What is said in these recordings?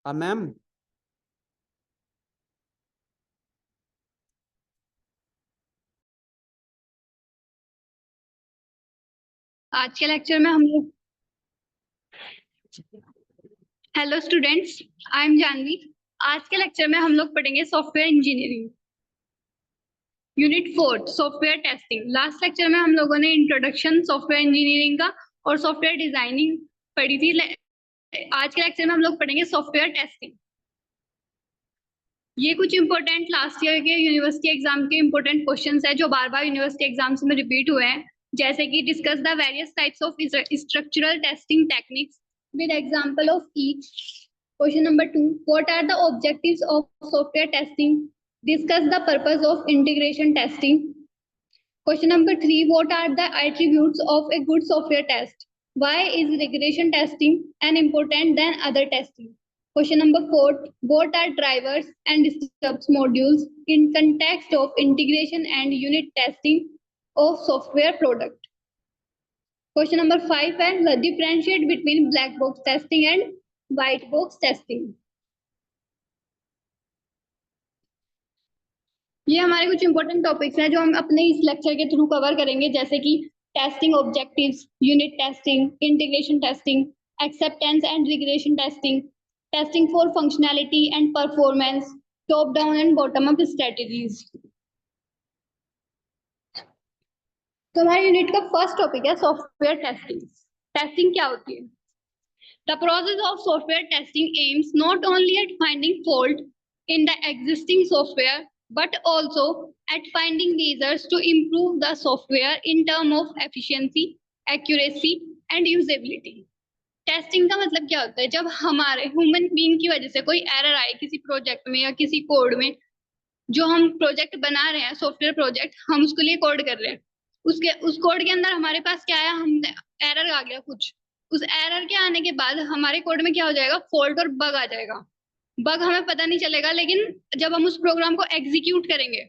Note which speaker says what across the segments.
Speaker 1: हाँ मैम।
Speaker 2: आज के लेक्चर में हम लोग hello students, I am Janvi. आज के लेक्चर में हम लोग पढ़ेंगे software engineering unit 4 software testing. Last lecture में हम लोगों ने इंट्रोडक्शन सॉफ्टवेयर इंजीनियरिंग का और सॉफ्टवेयर डिजाइनिंग पढ़ी थी। आज के लेक्चर में हम लोग पढ़ेंगे सॉफ्टवेयर टेस्टिंग। ये कुछ इंपॉर्टेंट लास्ट ईयर के यूनिवर्सिटी एग्जाम के इंपॉर्टेंट क्वेश्चंस है जो बार बार यूनिवर्सिटी एग्जाम्स में रिपीट हुए हैं, जैसे कि discuss the various types of structural testing techniques with example of each. Question number 2, what are the objectives of software testing? Discuss the purpose of integration testing. Question number 3, what are the attributes of a good software test? Why is regression testing an important than other testing? Question number 4, what are drivers and stubs modules in context of integration and unit testing of software product? Question number 5 है differentiate between black box testing and white box testing. ये हमारे कुछ important topics हैं जो हम अपने इस lecture के थ्रू कवर करेंगे, जैसे कि testing objectives, unit testing, integration testing, acceptance and regression testing, testing for functionality and performance, top down and bottom up strategies. तो हमारे यूनिट का फर्स्ट टॉपिक है सॉफ्टवेयर टेस्टिंग। टेस्टिंग क्या होती है? The process of software testing aims not only at finding fault in the existing software, but also at finding measures to improve the software in terms of efficiency, accuracy, and usability. Testing का मतलब क्या होता है? जब हमारे human being की वजह से कोई एरर आए किसी प्रोजेक्ट में या किसी कोड में, जो हम प्रोजेक्ट बना रहे हैं, सॉफ्टवेयर प्रोजेक्ट, हम उसके लिए कोड कर रहे हैं, उस कोड के अंदर हमारे पास क्या है, हमने एरर आ गया कुछ, उस एरर के आने के बाद हमारे कोड में क्या हो जाएगा, फॉल्ट और बग आ जाएगा। बग हमें पता नहीं चलेगा, लेकिन जब हम उस प्रोग्राम को एग्जीक्यूट करेंगे,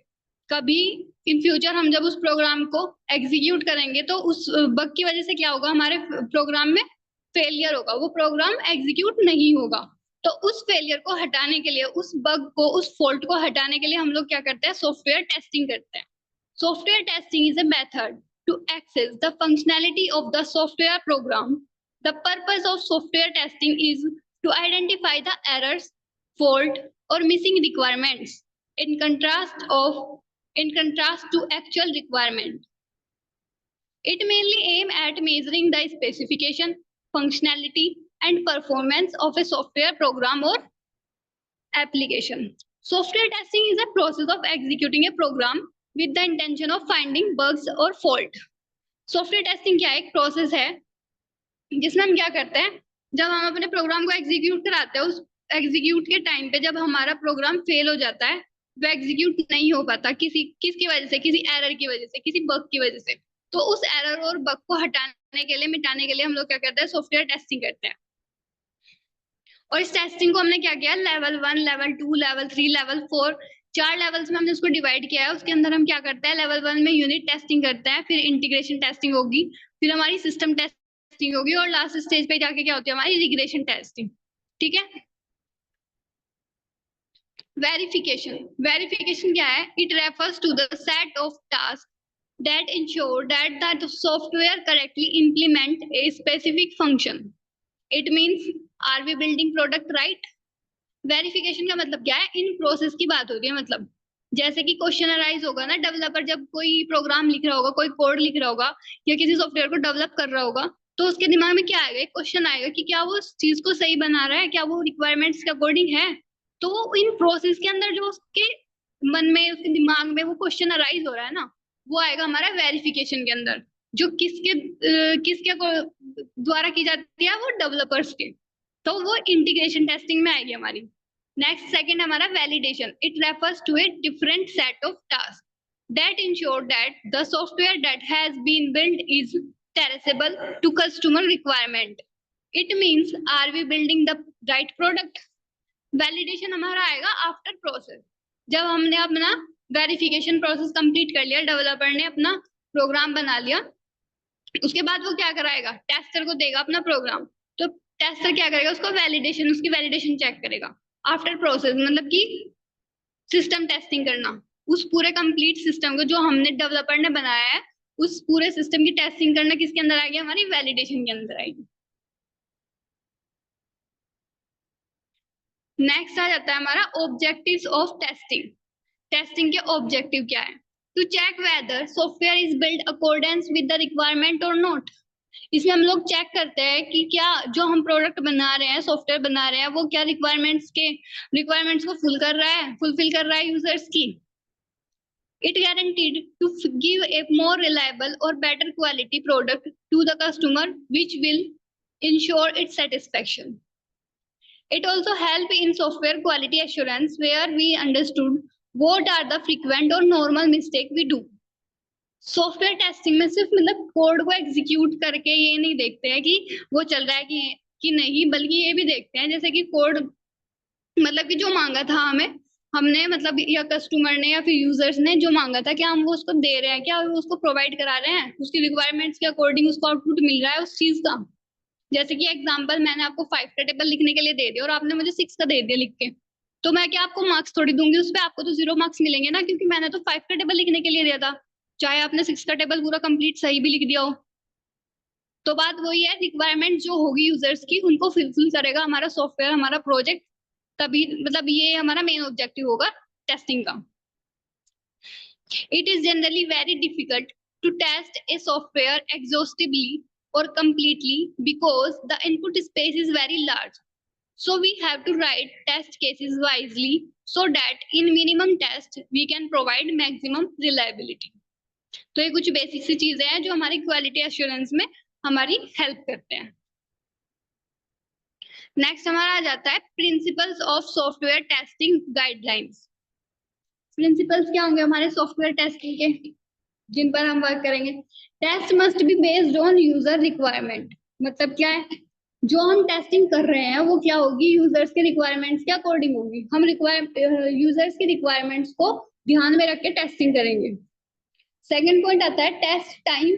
Speaker 2: कभी इन फ्यूचर हम जब उस प्रोग्राम को एग्जीक्यूट करेंगे तो उस बग की वजह से क्या होगा, हमारे प्रोग्राम में फेलियर होगा, वो प्रोग्राम एग्जीक्यूट नहीं होगा। तो उस फेलियर को हटाने के लिए, उस बग को, उस फॉल्ट को हटाने के लिए हम लोग क्या करते हैं, सॉफ्टवेयर टेस्टिंग करते हैं। Software testing is a method to access the functionality of the software program. The purpose of software testing is to identify the errors, fault, or missing requirements in contrast to actual requirement. It mainly aims at measuring the specification, functionality, and performance of a software program or application. Software testing is a process of executing a program with the intention of finding bugs or fault. Software testing क्या है? एक process है जिसमें हम क्या करते हैं, जब हम अपने प्रोग्राम को एग्जीक्यूट कराते हैं, उस एग्जीक्यूट के टाइम पे जब हमारा प्रोग्राम फेल हो जाता है, वो एग्जीक्यूट नहीं हो पाता किसकी वजह से, किसी एरर की वजह से, किसी बग की वजह से, तो उस एरर और बग को हटाने के लिए, मिटाने के लिए हम लोग क्या करते हैं, सॉफ्टवेयर टेस्टिंग करते हैं। और इस टेस्टिंग को हमने क्या किया, level 1, level 2, level 3, level 4, 4 levels में हमने उसको डिवाइड किया है। उसके अंदर हम क्या करते हैं, लेवल 1 में यूनिट टेस्टिंग करते हैं, फिर इंटीग्रेशन टेस्टिंग होगी, फिर हमारी सिस्टम टेस्टिंग होगी, और लास्ट स्टेज पे जाके क्या होती है, हमारी रिग्रेशन टेस्टिंग। ठीक है। वेरिफिकेशन क्या है? It refers to the set of task that ensure that the software correctly implement a specific function. It means, are we building product right? Verification का मतलब क्या है? इन प्रोसेस की बात होती है। मतलब जैसे कि क्वेश्चन अराइज होगा ना, डेवलपर जब कोई प्रोग्राम लिख रहा होगा, कोई कोड लिख रहा होगा, या किसी सॉफ्टवेयर को डेवलप कर रहा होगा, तो उसके दिमाग में क्या आएगा, एक क्वेश्चन आएगा कि क्या वो उस चीज को सही बना रहा है, क्या वो रिक्वायरमेंट्स के अकॉर्डिंग है। तो इन प्रोसेस के अंदर जो उसके मन में, उसके दिमाग में वो क्वेश्चन अराइज हो रहा है ना, वो आएगा हमारा वेरिफिकेशन के अंदर, जो किसके द्वारा की जाती है, वो डेवलपर्स के। तो वो इंटीग्रेशन टेस्टिंग में आएगी हमारी। नेक्स्ट सेकंड हमारा validation. It refers to a different set of task that ensure that the software that has been built is traceable to customer requirement. It means, are we building the right product? Validation हमारा आएगा after process, जब हमने अपना verification process complete कर लिया, developer ने अपना programme बना लिया, उसके बाद वो क्या कराएगा, टेस्टर को देगा अपना प्रोग्राम। तो टेस्टर क्या करेगा, उसको वैलिडेशन, उसकी वैलिडेशन चेक करेगा। आफ्टर प्रोसेस मतलब कि सिस्टम टेस्टिंग करना, उस पूरे कंप्लीट सिस्टम को जो हमने डेवलपर ने बनाया है, उस पूरे सिस्टम की टेस्टिंग करना किसके अंदर आएगी, हमारी वैलिडेशन के अंदर आएगी। नेक्स्ट आ जाता है हमारा ऑब्जेक्टिव्स ऑफ टेस्टिंग। टेस्टिंग के ऑब्जेक्टिव क्या है? To check whether software is build accordance with the requirement और नॉट। इसमें हम लोग चेक करते हैं कि क्या जो हम प्रोडक्ट बना रहे हैं, सॉफ्टवेयर बना रहे हैं, वो क्या रिक्वायरमेंट्स को फुलफिल कर रहा है यूजर्स की। It guaranteed to give a more reliable or better quality product to the customer, which will ensure its satisfaction. It also helped in software quality assurance, where we understood what are the frequent or normal mistake we do. Software testing में सिर्फ मतलब code को execute करके ये नहीं देखते हैं कि वो चल रहा है कि नहीं, बल्कि ये भी देखते हैं जैसे कि कोड मतलब कि जो मांगा था हमने मतलब या कस्टमर ने या फिर यूजर्स ने जो मांगा था, क्या हम वो उसको दे रहे हैं, क्या वो उसको प्रोवाइड करा रहे हैं, उसकी रिक्वायरमेंट्स के अकॉर्डिंग उसको आउटपुट मिल रहा है उस चीज का। जैसे कि एग्जांपल मैंने आपको 5 का टेबल लिखने के लिए दे दिया और आपने मुझे 6 का दे दिया लिख के, तो मैं क्या आपको मार्क्स थोड़ी दूंगी उस पर, आपको तो 0 मार्क्स मिलेंगे ना, क्योंकि मैंने तो 5 का टेबल लिखने के लिए दिया था, चाहे आपने 6 का टेबल पूरा कंप्लीट सही भी लिख दिया हो। तो बात वही है, रिक्वायरमेंट जो होगी यूजर्स की उनको फुलफिल करेगा हमारा सॉफ्टवेयर, हमारा प्रोजेक्ट, तभी मतलब ये हमारा मेन ऑब्जेक्टिव होगा टेस्टिंग का। It is generally very difficult to test a software exhaustively or completely because the input space is very large. So we have to write test cases wisely so that in minimum test we can provide maximum reliability. तो ये कुछ basic सी चीजें हैं जो हमारी quality assurance में हमारी help करते हैं। नेक्स्ट हमारा आ जाता है principles of software testing guidelines. Principles क्या होंगे हमारे सॉफ्टवेयर टेस्टिंग के, जिन पर हम वर्क करेंगे? Test must be based on user requirement. मतलब क्या है, जो हम टेस्टिंग कर रहे हैं वो क्या होगी, यूजर्स के रिक्वायरमेंट्स के अकॉर्डिंग होगी। हम यूजर्स की रिक्वायरमेंट्स को ध्यान में रख के टेस्टिंग करेंगे। सेकेंड पॉइंट आता है test time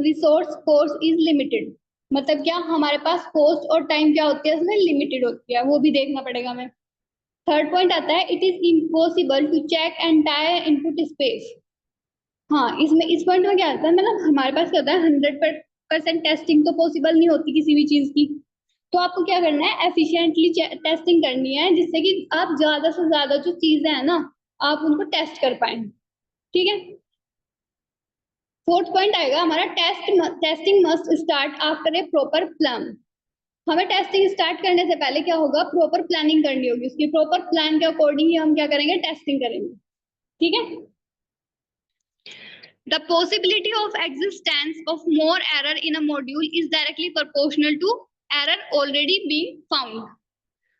Speaker 2: resource course is limited. मतलब क्या, हमारे पास कॉस्ट और टाइम क्या होती है, इसमें लिमिटेड होती है, वो भी देखना पड़ेगा हमें। थर्ड पॉइंट आता है it is impossible to check entire input space. हाँ, इसमें इस पॉइंट में क्या आता है, मतलब हमारे पास क्या होता है 100% टेस्टिंग तो पॉसिबल नहीं होती किसी भी चीज की। तो आपको क्या करना है, एफिशिएंटली टेस्टिंग करनी है, जिससे कि आप ज्यादा से ज्यादा जो चीजें हैं ना, आप उनको टेस्ट कर पाए। ठीक है। फोर्थ पॉइंट आएगा हमारा testing must start after a proper plan. हमें टेस्टिंग स्टार्ट करने से पहले क्या होगा, प्रॉपर प्लानिंग करनी होगी, उसकी प्रॉपर प्लान के अकॉर्डिंग ही हम क्या करेंगे, टेस्टिंग करेंगे। ठीक है। The possibility of existence of more error in a module is directly proportional to error already being found.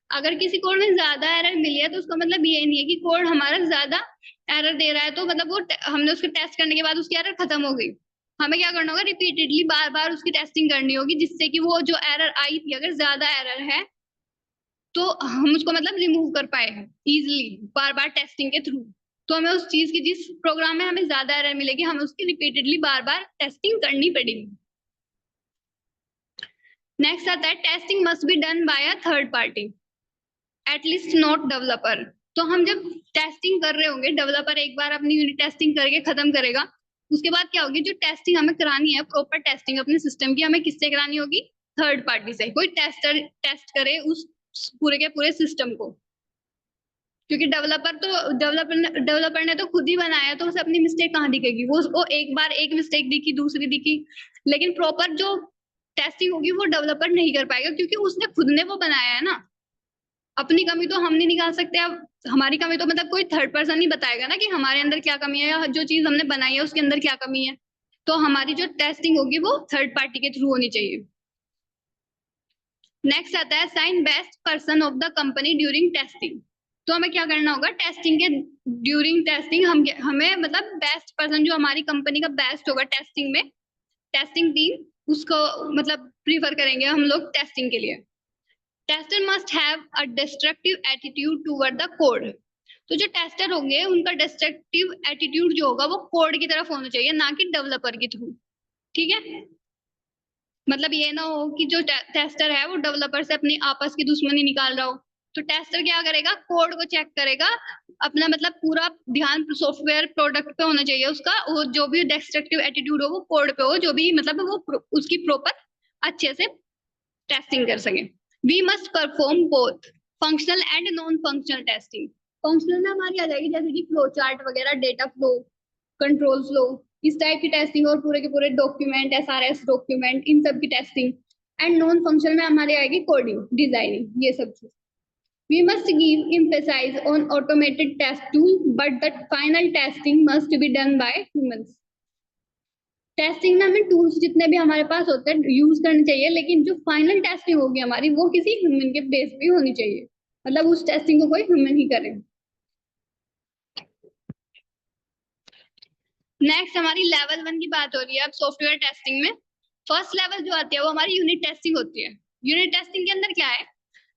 Speaker 2: अगर किसी कोड में ज्यादा एरर मिली है तो उसका मतलब ये नहीं है कि कोड हमारा ज्यादा एरर दे रहा है, तो मतलब वो हमने उसको टेस्ट करने के बाद उसकी एरर खत्म हो गई। हमें क्या करना होगा, रिपीटेडली बार बार उसकी टेस्टिंग करनी होगी, जिससे कि वो जो एरर आई थी, अगर ज्यादा एरर है तो हम उसको मतलब रिमूव कर पाए इजिली बार बार टेस्टिंग के थ्रू। तो हमें उस चीज की, जिस प्रोग्राम में हमें ज्यादा एरर मिलेगी, हमें उसकी रिपीटेडली बार बार टेस्टिंग करनी पड़ेगी। नेक्स्ट आता है testing must be done by a third party, at least not developer. तो हम जब टेस्टिंग कर रहे होंगे, डेवलपर एक बार अपनी यूनिट टेस्टिंग करके खत्म करेगा, उसके बाद क्या होगी, जो टेस्टिंग हमें करानी है, प्रॉपर टेस्टिंग अपने सिस्टम की, हमें किससे करानी होगी, थर्ड पार्टी से। कोई टेस्टर टेस्ट करे उस पूरे के पूरे सिस्टम को, क्योंकि डेवलपर ने तो खुद ही बनाया, तो उसे अपनी मिस्टेक कहाँ दिखेगी, वो उसको एक बार एक मिस्टेक दिखी, दूसरी दिखी, लेकिन प्रॉपर जो टेस्टिंग होगी वो डेवलपर नहीं कर पाएगा, क्योंकि उसने खुद ने वो बनाया है ना। अपनी कमी तो हम नहीं निकाल सकते, अब हमारी कमी तो मतलब कोई थर्ड पर्सन ही बताएगा ना कि हमारे अंदर क्या कमी है, या जो चीज हमने बनाई है उसके अंदर क्या कमी है। तो हमारी जो टेस्टिंग होगी वो थर्ड पार्टी के थ्रू होनी चाहिए। नेक्स्ट आता है sign best person of the company during testing. तो हमें क्या करना होगा, टेस्टिंग के ड्यूरिंग टेस्टिंग हमें मतलब बेस्ट पर्सन जो हमारी कंपनी का बेस्ट होगा टेस्टिंग में, टेस्टिंग टीम, उसको मतलब प्रीफर करेंगे हम लोग टेस्टिंग के लिए। Tester must have a destructive attitude toward the code. तो जो टेस्टर होंगे उनका डिस्ट्रक्टिव एटीट्यूड जो होगा वो कोड की तरफ होना चाहिए, ना कि डेवलपर के थ्रू। ठीक है। मतलब ये ना हो कि जो टेस्टर है वो डेवलपर से अपनी आपस की दुश्मनी निकाल रहा हो। तो टेस्टर क्या करेगा, कोड को चेक करेगा, अपना मतलब पूरा ध्यान सॉफ्टवेयर प्रोडक्ट पे होना चाहिए उसका, वो जो भी डिस्ट्रक्टिव एटीट्यूड हो वो कोड पे हो, जो भी मतलब वो उसकी प्रॉपर अच्छे से टेस्टिंग कर सके। We must perform both functional and non functional testing. Functional में हमारी आ जाएगी जैसे कि फ्लो चार्ट वगैरह, डेटा फ्लो, कंट्रोल फ्लो, इस टाइप की टेस्टिंग, और पूरे के पूरे डॉक्यूमेंट, एसआरएस डॉक्यूमेंट, इन सब की टेस्टिंग। एंड नॉन फंक्शनल में हमारी आएगी कोडिंग, डिजाइनिंग, ये सब चीज। We must give emphasis on automated test tool, but the final testing must be done by humans. Testing में हमें टूल्स जितने भी हमारे पास होते हैं यूज करने चाहिए, लेकिन जो फाइनल टेस्टिंग होगी हमारी वो किसी ह्यूमन के बेस पे होनी चाहिए, मतलब उस टेस्टिंग को कोई ह्यूमन ही करे। नेक्स्ट हमारी लेवल 1 की बात हो रही है अब सॉफ्टवेयर टेस्टिंग में। फर्स्ट लेवल जो आती है वो हमारी यूनिट टेस्टिंग होती है। यूनिट टेस्टिंग के अंदर क्या है?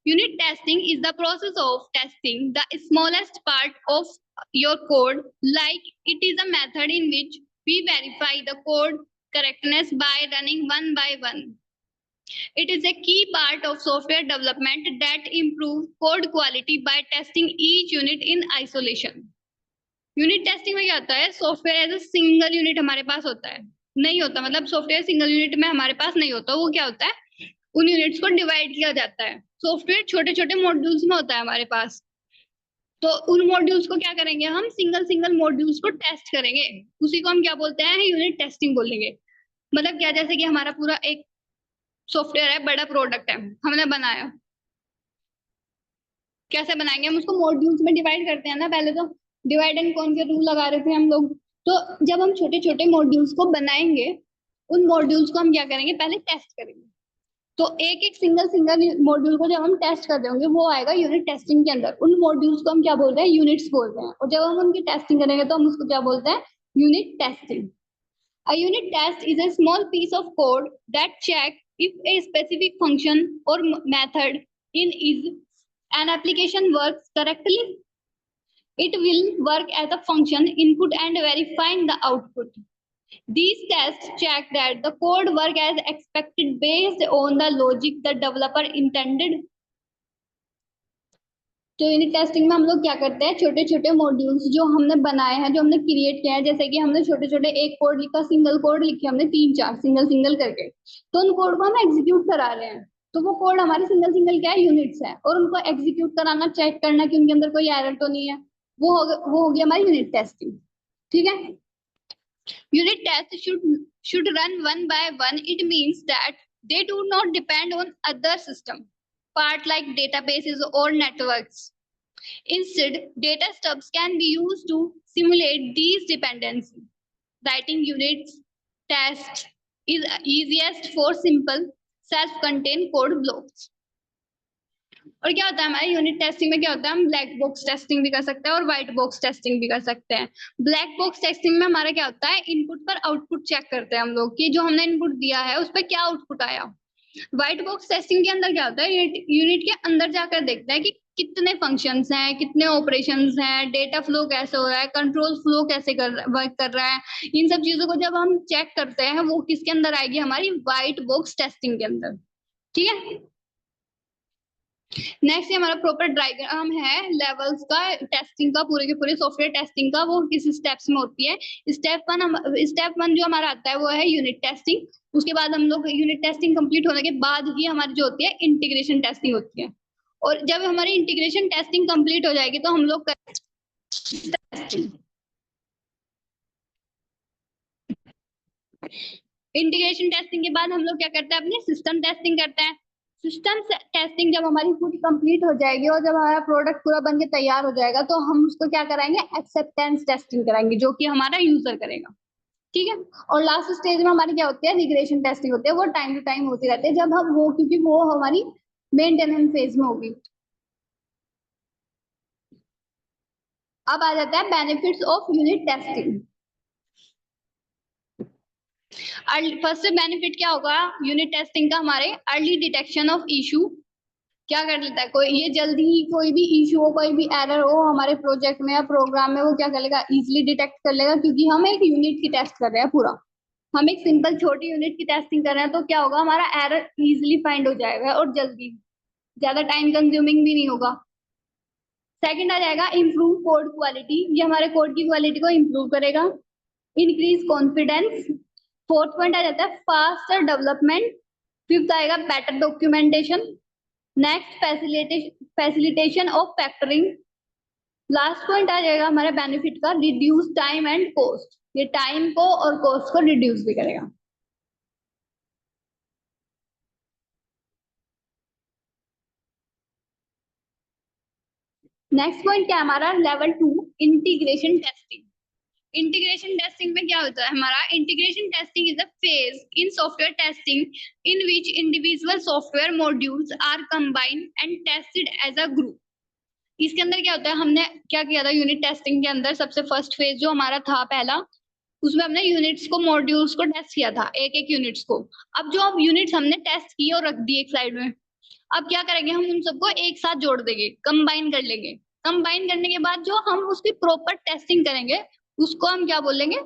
Speaker 2: Unit testing is the process of testing the smallest part of your code, like it is a method in which we verify the code correctness by running one by one. It is a key part of software development that improve code quality by testing each unit in isolation. Unit testing में क्या होता है, software as a single unit हमारे पास होता है, नहीं होता, मतलब सॉफ्टवेयर सिंगल यूनिट में हमारे पास नहीं होता। वो क्या होता है, उन यूनिट्स को डिवाइड किया जाता है। सॉफ्टवेयर छोटे छोटे मॉड्यूल्स में होता है हमारे पास, तो उन मॉड्यूल्स को क्या करेंगे, हम सिंगल सिंगल मॉड्यूल्स को टेस्ट करेंगे, उसी को हम क्या बोलते हैं, यूनिट टेस्टिंग बोलेंगे। मतलब क्या, जैसे कि हमारा पूरा एक सॉफ्टवेयर है, बड़ा प्रोडक्ट है, हमने बनाया, कैसे बनाएंगे, हम उसको मॉड्यूल्स में डिवाइड करते हैं ना, पहले तो डिवाइड एंड कॉन्कर रूल लगा रहे थे हम लोग। तो जब हम छोटे छोटे मॉड्यूल्स को बनाएंगे, उन मॉड्यूल्स को हम क्या करेंगे, पहले टेस्ट करेंगे। तो एक एक सिंगल सिंगल मॉड्यूल को जब हम टेस्ट कर देंगे वो आएगा यूनिट टेस्टिंग के अंदर। उन मॉड्यूल्स को हम क्या बोलते हैं, यूनिट्स बोलते हैं, और जब हम उनकी टेस्टिंग करेंगे तो हम उसको क्या बोलते हैं, unit testing. A unit test is a small piece of code that checks if a specific function or method in is an application works correctly. It will work as a function input and verifying the output. These tests check that the code work as expected based on the logic the developer intended. तो unit testing में हम लोग क्या करते हैं, छोटे छोटे modules जो हमने बनाए हैं, जो हमने क्रिएट किया है, जैसे कि हमने छोटे छोटे एक कोड लिखा, सिंगल कोड लिखे हमने 3-4 सिंगल सिंगल करके, तो उन कोड को हम एग्जीक्यूट करा रहे हैं। तो वो कोड हमारे सिंगल सिंगल क्या है, यूनिट्स है, और उनको एग्जीक्यूट कराना, चेक करना कि उनके अंदर कोई एरर तो नहीं है, वो होगी हमारी यूनिट टेस्टिंग। ठीक है, unit test should run one by one. It means that they do not depend on other system part like databases or networks. Instead, data stubs can be used to simulate these dependencies. Writing unit tests is easiest for simple self-contained code blocks. और क्या होता है हमारे unit testing में, क्या होता है, हम ब्लैक बॉक्स टेस्टिंग भी कर सकते हैं और व्हाइट बॉक्स टेस्टिंग भी कर सकते हैं। ब्लैक बॉक्स टेस्टिंग में हमारा क्या होता है, इनपुट पर आउटपुट चेक करते हैं हम लोग कि जो हमने इनपुट दिया है उस पर क्या आउटपुट आया। व्हाइट बॉक्स टेस्टिंग के अंदर क्या होता है, यूनिट के अंदर जाकर देखते हैं कि कितने फंक्शंस हैं, कितने ऑपरेशंस हैं, डेटा फ्लो कैसे हो रहा है, कंट्रोल फ्लो कैसे वर्क कर रहा है। इन सब चीजों को जब हम चेक करते हैं वो किसके अंदर आएगी, हमारी व्हाइट बॉक्स टेस्टिंग के अंदर। ठीक है, नेक्स्ट हमारा प्रॉपर डायग्राम है लेवल्स का, टेस्टिंग का, पूरे के पूरे सॉफ्टवेयर टेस्टिंग का, वो किस स्टेप्स में होती है। स्टेप 1 जो हमारा आता है वो है यूनिट टेस्टिंग। उसके बाद हम लोग यूनिट टेस्टिंग कंप्लीट होने के बाद ही हमारी जो होती है इंटीग्रेशन टेस्टिंग होती है। और जब हमारी इंटीग्रेशन टेस्टिंग कंप्लीट हो जाएगी तो हम लोग इंटीग्रेशन टेस्टिंग के बाद हम लोग क्या करते हैं, अपनी सिस्टम टेस्टिंग करते हैं। सिस्टम टेस्टिंग जब हमारी पूरी कंप्लीट हो जाएगी और जब हमारा प्रोडक्ट पूरा बन के तैयार हो जाएगा तो हम उसको क्या कराएंगे, एक्सेप्टेंस टेस्टिंग कराएंगे, जो कि हमारा यूजर करेगा। ठीक है, और लास्ट स्टेज में हमारी क्या होती है, रिग्रेशन टेस्टिंग होती है। वो टाइम टू टाइम होती रहती है जब हम वो, क्योंकि वो हमारी मेंटेनेंस फेज में होगी। अब आ जाता है benefits of unit testing. First benefit क्या होगा यूनिट टेस्टिंग का, हमारे अर्ली डिटेक्शन ऑफ इशू। क्या कर लेता है, कोई ये जल्दी ही कोई भी इशू हो, कोई भी एरर हो हमारे प्रोजेक्ट में या प्रोग्राम में, वो क्या कर लेगा, इजिली डिटेक्ट कर लेगा, क्योंकि हम एक यूनिट की टेस्ट कर रहे हैं पूरा। हम एक सिंपल छोटी यूनिट की टेस्टिंग कर रहे हैं तो क्या होगा, हमारा एरर इजीली फाइंड हो जाएगा और जल्दी, ज्यादा टाइम कंज्यूमिंग भी नहीं होगा। सेकंड आ जाएगा इम्प्रूव कोड क्वालिटी, ये हमारे कोड की क्वालिटी को इम्प्रूव करेगा। Increase confidence. फोर्थ पॉइंट आ जाता है फास्टर डेवलपमेंट। फिफ्थ आएगा better documentation. Next facilitation of factoring. Last point आ जाएगा हमारे बेनिफिट का रिड्यूस टाइम एंड कॉस्ट, ये टाइम को और कॉस्ट को रिड्यूस भी करेगा। नेक्स्ट पॉइंट क्या है हमारा, level 2 integration testing. Integration testing में क्या होता है हमारा, integration testing is a phase in software testing in which individual software modules are combined and tested as a group. इसके अंदर क्या होता है, हमने क्या किया था यूनिट टेस्टिंग के अंदर, सबसे फर्स्ट फेज जो हमारा था पहला, उसमें हमने यूनिट्स को मॉड्यूल्स को टेस्ट किया था, एक एक यूनिट्स को। अब जो अब यूनिट्स हमने टेस्ट किए और रख दिए एक साइड में, अब क्या करेंगे, हम उन सबको एक साथ जोड़ देंगे, कंबाइन कर लेंगे। कंबाइन करने के बाद जो हम उसकी प्रॉपर टेस्टिंग करेंगे उसको हम क्या बोलेंगे,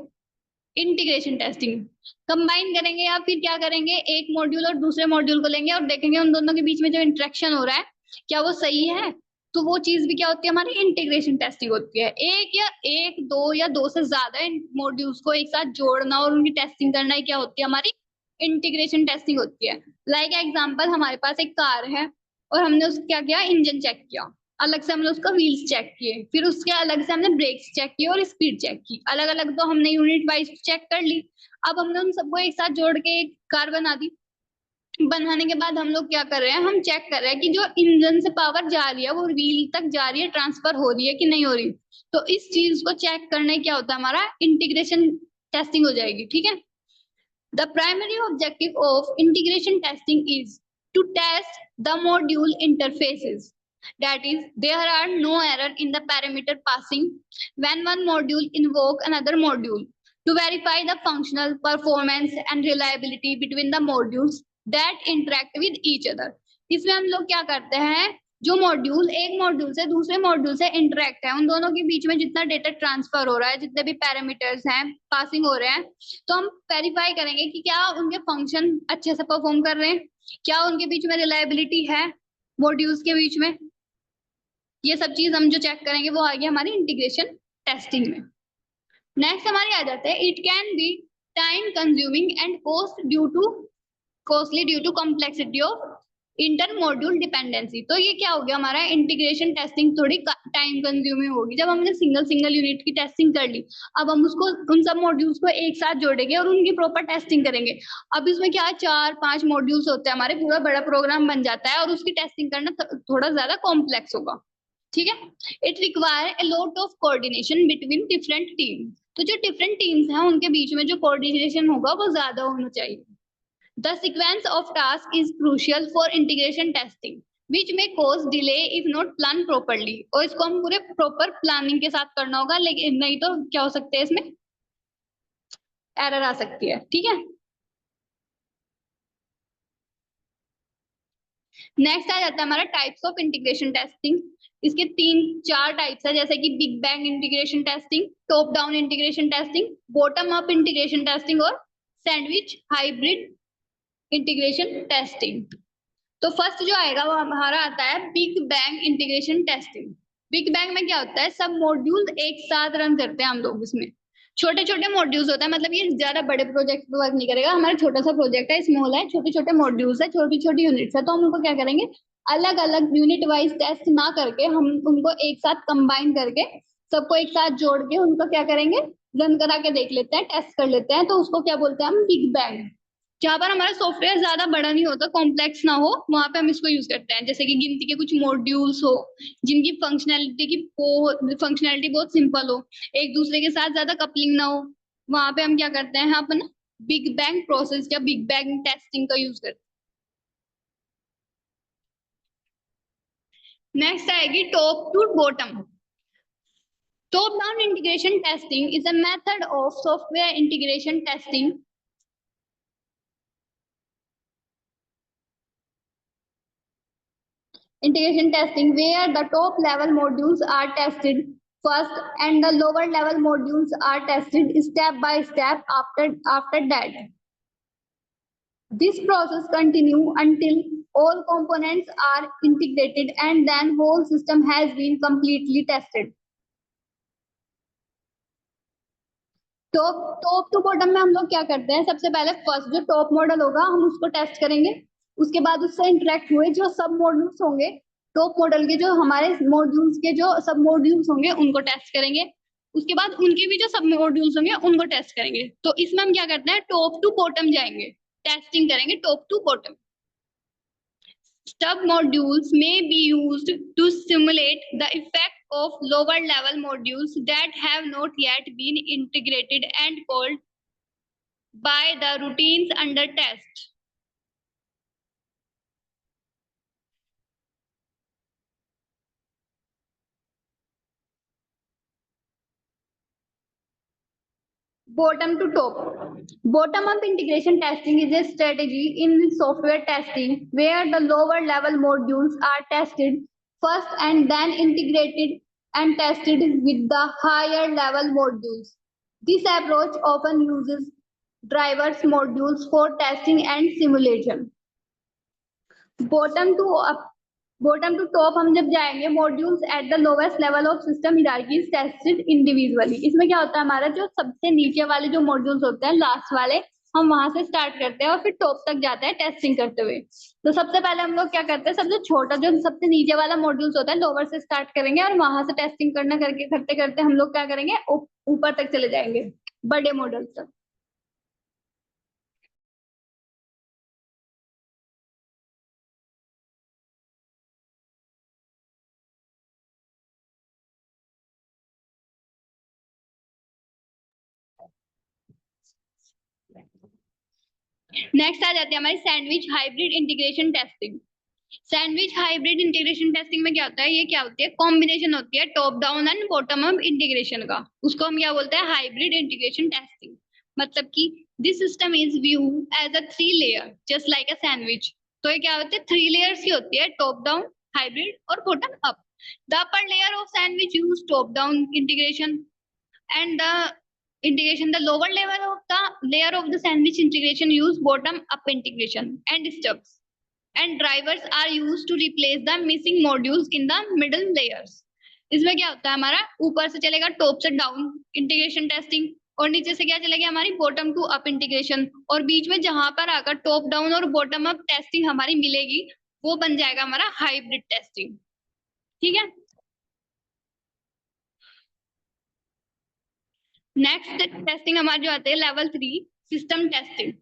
Speaker 2: इंटीग्रेशन टेस्टिंग। कंबाइन करेंगे या फिर क्या करेंगे, एक मॉड्यूल और दूसरे मॉड्यूल को लेंगे और देखेंगे उन दोनों के बीच में जो इंटरेक्शन हो रहा है क्या वो सही है, तो वो चीज भी क्या होती है, हमारी इंटीग्रेशन टेस्टिंग होती है। एक दो या दो से ज्यादा मॉड्यूल्स को एक साथ जोड़ना और उनकी टेस्टिंग करना ही क्या होती है, हमारी इंटीग्रेशन टेस्टिंग होती है। लाइक एग्जाम्पल, हमारे पास एक कार है और हमने उसका क्या किया, इंजन चेक किया, अलग से हमने उसका व्हील्स चेक किए, फिर उसके अलग से हमने ब्रेक्स चेक किए और स्पीड चेक की, अलग अलग तो हमने यूनिट वाइज चेक कर ली। अब हमने उन सबको एक साथ जोड़ के एक कार बना दी। बनाने के बाद हम लोग क्या कर रहे हैं, हम चेक कर रहे हैं कि जो इंजन से पावर जा रही है वो व्हील तक जा रही है, ट्रांसफर हो रही है कि नहीं हो रही। तो इस चीज को चेक करने क्या होता है, हमारा इंटीग्रेशन टेस्टिंग हो जाएगी, ठीक है। The primary objective of integration testing is to test the module interfaces. That is, there are no error in the parameter passing when one module invoke another module to verify the functional performance and reliability between the modules that interact with each other. इसमें हम लोग क्या करते हैं, जो module एक module से दूसरे मॉड्यूल से इंटरेक्ट है, उन दोनों के बीच में जितना डेटा ट्रांसफर हो रहा है, जितने भी पैरामीटर्स हैं पासिंग हो रहे हैं, तो हम वेरीफाई करेंगे कि क्या उनके फंक्शन अच्छे से परफॉर्म कर रहे हैं, क्या उनके बीच में रिलायबिलिटी है मॉड्यूल्स के बीच में। ये सब चीज हम जो चेक करेंगे वो आ गया हमारी इंटीग्रेशन टेस्टिंग में। नेक्स्ट हमारे आ जाते हैं, it can be time consuming and costly due to complexity of inter module dependency. तो ये क्या हो गया हमारा, इंटीग्रेशन टेस्टिंग थोड़ी टाइम कंज्यूमिंग होगी। जब हमने सिंगल सिंगल यूनिट की टेस्टिंग कर ली, अब हम उसको उन सब मॉड्यूल्स को एक साथ जोड़ेंगे और उनकी प्रॉपर टेस्टिंग करेंगे। अब इसमें क्या है, 4-5 मॉड्यूल्स होते हैं हमारे, पूरा बड़ा प्रोग्राम बन जाता है और उसकी टेस्टिंग करना थोड़ा ज्यादा कॉम्प्लेक्स होगा, ठीक है। It require a lot of coordination between different team. तो जो डिफरेंट टीम्स हैं उनके बीच में जो कोऑर्डिनेशन होगा वो ज्यादा होना चाहिए। The sequence of tasks is crucial for integration testing, which may cause delay if not planned properly. और इसको हम पूरे प्रॉपर प्लानिंग के साथ करना होगा, लेकिन नहीं तो क्या हो सकते हैं, इसमें एरर आ सकती है, ठीक है। नेक्स्ट आ जाता है हमारा टाइप्स ऑफ इंटीग्रेशन टेस्टिंग। इसके 3-4 टाइप्स है, जैसे कि big bang integration testing, top down integration testing, bottom up integration testing और सैंडविच हाइब्रिड इंटीग्रेशन टेस्टिंग। तो फर्स्ट जो आएगा वो हमारा आता है big bang integration testing. Big bang में क्या होता है, सब मॉड्यूल एक साथ रन करते हैं हम लोग, इसमें छोटे छोटे मॉड्यूल्स होता है, मतलब ये ज्यादा बड़े प्रोजेक्ट पे वर्क नहीं करेगा, हमारा छोटा सा प्रोजेक्ट है, स्मॉल है, छोटे छोटे मॉड्यूल्स है, छोटी छोटी यूनिट्स है, तो हम उनको क्या करेंगे, अलग अलग यूनिट वाइज टेस्ट ना करके हम उनको एक साथ कंबाइन करके सबको एक साथ जोड़ के उनको क्या करेंगे, रन करा के देख लेते हैं, टेस्ट कर लेते हैं, तो उसको क्या बोलते हैं हम, बिग बैंग। जहां पर हमारा सॉफ्टवेयर ज्यादा बड़ा नहीं होता, कॉम्प्लेक्स ना हो, वहां पे हम इसको यूज करते हैं। जैसे कि गिनती के कुछ मॉड्यूल्स हो जिनकी फंक्शनैलिटी बहुत सिंपल हो, एक दूसरे के साथ ज्यादा कपलिंग ना हो, वहां पे हम क्या करते हैं, अपन बिग बैंग प्रोसेस या बिग बैंग टेस्टिंग का यूज करते हैं। नेक्स्ट आएगी top to bottom. Top down integration testing is a method of software integration testing where the top level modules are tested first and the lower level modules are tested step by step after that. This process continue until all components are integrated and then whole system has been completely tested. Top to bottom में हम लोग क्या करते हैं, सबसे पहले first जो top model होगा हम उसको टेस्ट करेंगे, उसके बाद उससे इंटरेक्ट हुए जो सब मॉड्यूल्स होंगे, टॉप मॉडल के जो हमारे मॉड्यूल्स के जो सब मॉड्यूल्स होंगे उनको टेस्ट करेंगे, उसके बाद उनके भी जो सब मॉड्यूल्स होंगे उनको टेस्ट करेंगे। तो इसमें हम क्या करते हैं, टॉप टू बॉटम जाएंगे, टेस्टिंग करेंगे top to bottom. Stub modules may be used to simulate the effect of lower level modules that have not yet been integrated and called by the routines under test. Bottom to top. Bottom up integration testing is a strategy in software testing where the lower level modules are tested first and then integrated and tested with the higher level modules. This approach often uses drivers modules for testing and simulation. Bottom to top हम जब जाएंगे, modules at the lowest level of system hierarchy is tested individually. इसमें क्या होता है, हमारा जो सबसे नीचे वाले जो मॉड्यूल्स होते हैं लास्ट वाले, हम वहां से स्टार्ट करते हैं और फिर टॉप तक जाते हैं टेस्टिंग करते हुए। तो सबसे पहले हम लोग क्या करते हैं, सबसे छोटा जो सबसे नीचे वाला मॉड्यूल्स होता है लोअर से स्टार्ट करेंगे और वहां से टेस्टिंग करते करते हम लोग क्या करेंगे, ऊपर तक चले जाएंगे बड़े मॉड्यूल्स तक। नेक्स्ट आ जाती है हमारी sandwich hybrid integration testing. Sandwich hybrid integration testing में क्या होता है, ये क्या होती है, कॉम्बिनेशन होती है top down and bottom up integration का, उसको हम क्या बोलते हैं, हाइब्रिड इंटीग्रेशन टेस्टिंग। मतलब कि this system is view as a 3 layer just like a sandwich. तो ये क्या होते हैं, 3 लेयर्स की होती है, टॉप डाउन, हाइब्रिड और bottom up. The upper layer of sandwich use top down integration and the lower level of the layer of the sandwich integration use bottom up integration and stubs and drivers are used to replace the missing modules in the middle layers. इसमें क्या होता है, हमारा ऊपर से चलेगा top से down integration testing और नीचे से क्या चलेगी हमारी बॉटम टू अप इंटीग्रेशन, और बीच में जहां पर आकर टॉप डाउन और बॉटम अप टेस्टिंग हमारी मिलेगी वो बन जाएगा हमारा हाइब्रिड टेस्टिंग। ठीक है, नेक्स्ट टेस्टिंग हमारे जो आते हैं level 3 system testing.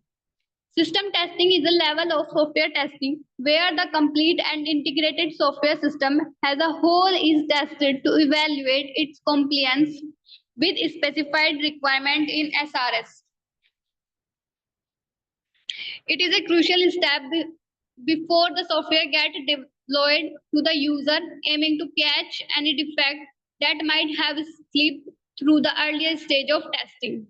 Speaker 2: System testing is a level of software testing where the complete and integrated software system as a whole is tested to evaluate its compliance with specified requirement in SRS. It is a crucial step before the software gets deployed to the user, aiming to catch any defect that might have slipped through the earlier stage of testing.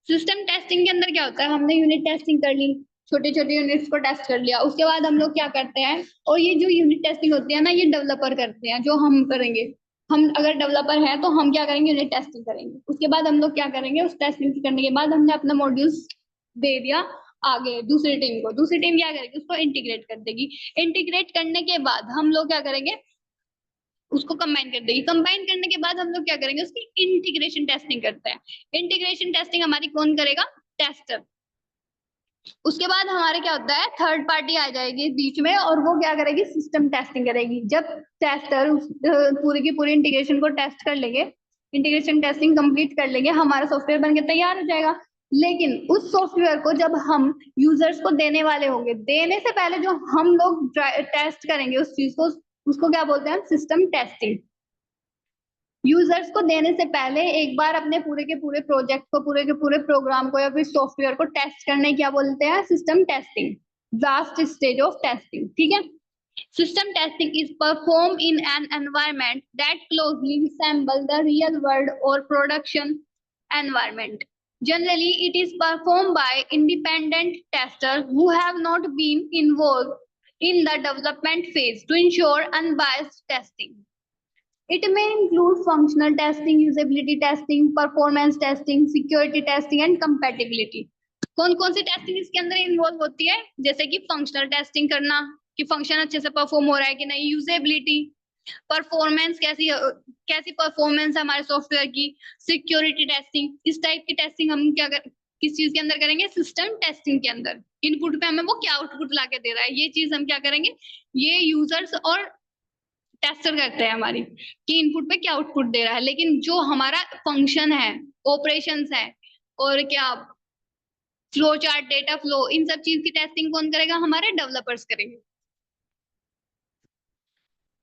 Speaker 2: System testing के अंदर क्या होता है, हमने unit testing कर ली, छोटे छोटे units को टेस्ट कर लिया, उसके बाद हम लोग क्या करते हैं, और ये जो यूनिट टेस्टिंग होती है ना, ये डेवलपर करते हैं, जो हम करेंगे, हम अगर डेवलपर है तो हम क्या करेंगे, यूनिट टेस्टिंग करेंगे। उसके बाद हम लोग क्या करेंगे, उस टेस्टिंग करने के बाद हमने अपना मॉड्यूल्स दे दिया आगे दूसरी टीम को, दूसरी टीम क्या करेगी, उसको इंटीग्रेट कर देगी। इंटीग्रेट करने के बाद हम लोग क्या करेंगे, उसको कंबाइन कर देगी। कंबाइन करने के बाद हम लोग क्या करेंगे, उसकी इंटीग्रेशन टेस्टिंग करते हैं। इंटीग्रेशन टेस्टिंग हमारी कौन करेगा, टेस्टर। उसके बाद हमारे क्या होता है, थर्ड पार्टी आ जाएगी बीच में और वो क्या करेगी, सिस्टम टेस्टिंग करेगी। जब टेस्टर पूरी की पूरी इंटीग्रेशन को टेस्ट कर लेंगे, इंटीग्रेशन टेस्टिंग कंप्लीट कर लेंगे, हमारा सॉफ्टवेयर बनके तैयार हो जाएगा। लेकिन उस सॉफ्टवेयर को जब हम यूजर्स को देने वाले होंगे, देने से पहले जो हम लोग टेस्ट करेंगे उस चीज को, उसको क्या बोलते हैं, सिस्टम टेस्टिंग। यूजर्स को देने से पहले एक बार अपने पूरे के पूरे प्रोजेक्ट को, पूरे के पूरे प्रोग्राम को या फिर सॉफ्टवेयर को टेस्ट करने क्या बोलते हैं, system testing, last stage of testing. ठीक है, system testing is perform in an environment that closely resemble the real world और production environment. Generally, it is performed by independent testers who have not been involved in the development phase to ensure unbiased testing. It may include functional testing, usability testing, performance testing, security testing and compatibility. कौन कौन सी testing इसके अंदर involve होती है? जैसे कि functional testing करना कि फंक्शन अच्छे से परफॉर्म हो रहा है कि नहीं, यूजेबिलिटी, परफॉर्मेंस कैसी कैसी परफॉर्मेंस है हमारे सॉफ्टवेयर की, सिक्योरिटी टेस्टिंग। इस टाइप की टेस्टिंग हम किस चीज के अंदर करेंगे? सिस्टम टेस्टिंग के अंदर। इनपुट पे हमें वो क्या आउटपुट लाके दे रहा है, ये चीज हम क्या करेंगे, ये यूजर्स और टेस्टर करते हैं हमारी कि इनपुट पे क्या आउटपुट दे रहा है। लेकिन जो हमारा फंक्शन है, ऑपरेशंस है और क्या फ्लो चार्ट, डेटा फ्लो, इन सब चीज की टेस्टिंग कौन करेगा? हमारे डेवलपर्स करेंगे।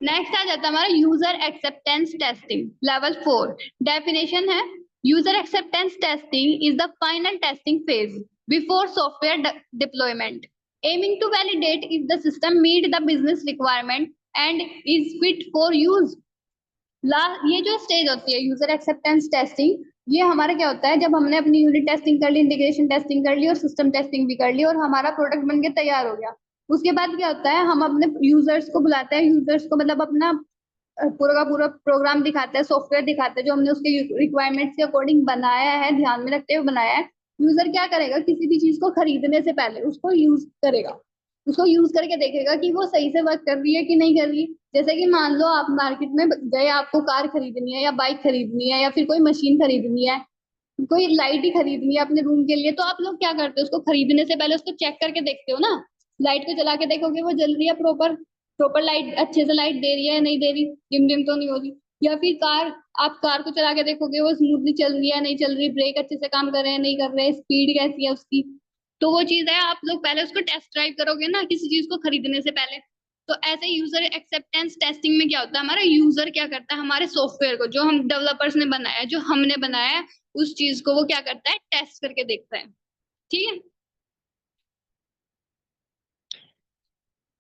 Speaker 2: नेक्स्ट आ जाता है हमारा user acceptance testing, level 4। Definition है, user acceptance testing is the final testing phase before software deployment, aiming to validate if the system meet the business requirement and is fit for use। ये जो stage होती है user acceptance testing, ये हमारा क्या होता है, जब हमने अपनी यूनिट टेस्टिंग कर ली, इंटीग्रेशन टेस्टिंग कर ली और सिस्टम टेस्टिंग भी कर ली और हमारा प्रोडक्ट बन के तैयार हो गया। उसके बाद क्या होता है, हम अपने यूजर्स को बुलाते हैं, यूजर्स को मतलब अपना पूरा का पूरा प्रोग्राम दिखाते हैं, सॉफ्टवेयर दिखाते हैं जो हमने उसके रिक्वायरमेंट्स के अकॉर्डिंग बनाया है, ध्यान में रखते हुए बनाया है। यूजर क्या करेगा, किसी भी चीज को खरीदने से पहले उसको यूज करेगा, उसको यूज करके देखेगा कि वो सही से वर्क कर रही है कि नहीं कर रही। जैसे कि मान लो आप मार्केट में गए, आपको कार खरीदनी है या बाइक खरीदनी है या फिर कोई मशीन खरीदनी है, कोई लाइट ही खरीदनी है अपने रूम के लिए, तो आप लोग क्या करते हो, उसको खरीदने से पहले उसको चेक करके देखते हो ना। लाइट को चला के देखोगे वो जल रही है, प्रॉपर प्रॉपर लाइट अच्छे से लाइट दे रही है नहीं दे रही, डिम डिम तो नहीं हो रही। या फिर कार, आप कार को चला के देखोगे वो स्मूथली चल रही है नहीं चल रही, ब्रेक अच्छे से काम कर रहे हैं नहीं कर रहे, स्पीड कैसी है उसकी। तो वो चीज है, आप लोग पहले उसको टेस्ट ड्राइव करोगे ना किसी चीज को खरीदने से पहले। तो ऐसे यूजर एक्सेप्टेंस टेस्टिंग में क्या होता है, हमारा यूजर क्या करता है, हमारे सॉफ्टवेयर को जो हम डेवलपर्स ने बनाया है, जो हमने बनाया है, उस चीज को वो क्या करता है, टेस्ट करके देखता है। ठीक है।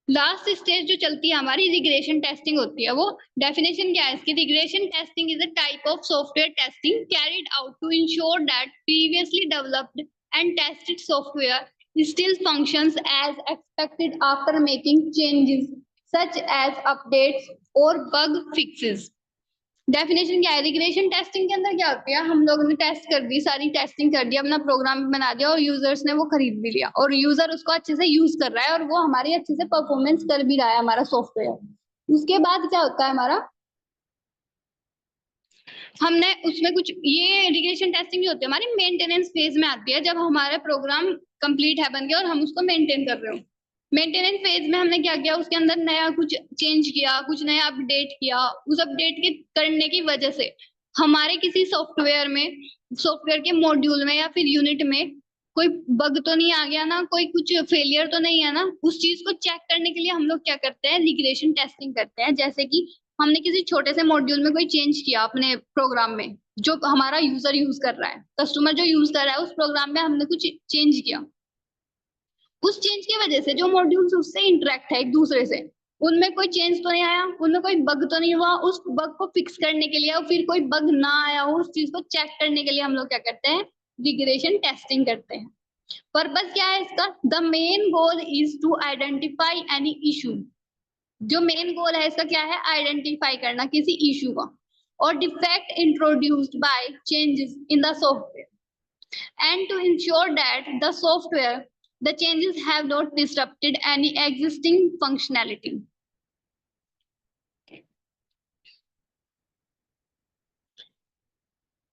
Speaker 2: लास्ट स्टेज जो चलती है हमारी रिग्रेशन टेस्टिंग होती है। वो डेफिनेशन क्या है इसकी, regression testing is a type of software testing carried out to ensure that previously developed and tested software still functions as expected after making changes such as updates or bug fixes। Definition क्या है, regression testing के अंदर क्या होती है, हम लोगों ने टेस्ट कर दी, सारी टेस्टिंग कर दी, अपना प्रोग्राम बना दिया और यूजर्स ने वो खरीद भी लिया और यूजर उसको अच्छे से यूज कर रहा है और वो हमारी अच्छे से परफॉर्मेंस कर भी रहा है हमारा सॉफ्टवेयर। उसके बाद क्या होता है हमारा, हमने उसमें कुछ, ये रिग्रेशन टेस्टिंग जो होती है हमारी मेंटेनेंस फेज में आती है, जब हमारा प्रोग्राम कंप्लीट है बन गया और हम उसको मेंटेन कर रहे हो। मेंटेनेंस फेज में हमने क्या किया, उसके अंदर नया कुछ चेंज किया, कुछ नया अपडेट किया। उस अपडेट के करने की वजह से हमारे किसी सॉफ्टवेयर में, सॉफ्टवेयर के मॉड्यूल में या फिर यूनिट में कोई बग तो नहीं आ गया ना, कोई कुछ फेलियर तो नहीं है ना। उस चीज को चेक करने के लिए हम लोग क्या करते हैं, रिग्रेशन टेस्टिंग करते हैं। जैसे कि हमने किसी छोटे से मॉड्यूल में कोई चेंज किया अपने प्रोग्राम में, जो हमारा यूजर यूज कर रहा है, कस्टमर जो यूज कर रहा है, उस प्रोग्राम में हमने कुछ चेंज किया। उस चेंज की वजह से जो मॉड्यूल्स उससे इंटरेक्ट है एक दूसरे से, उनमें कोई चेंज तो नहीं आया, उनमें कोई बग तो नहीं हुआ। उस बग को फिक्स करने के लिए और फिर कोई बग ना आया हो, उस चीज को चेक करने के लिए हम लोग क्या करते हैं, रिग्रेशन टेस्टिंग करते हैं। पर्पस क्या है इसका, the main goal is to identify any issue. जो मेन गोल है इसका क्या है, आइडेंटिफाई करना किसी इशू का, और defect introduced by changes in the software and to ensure that the software the changes have not disrupted any existing functionality।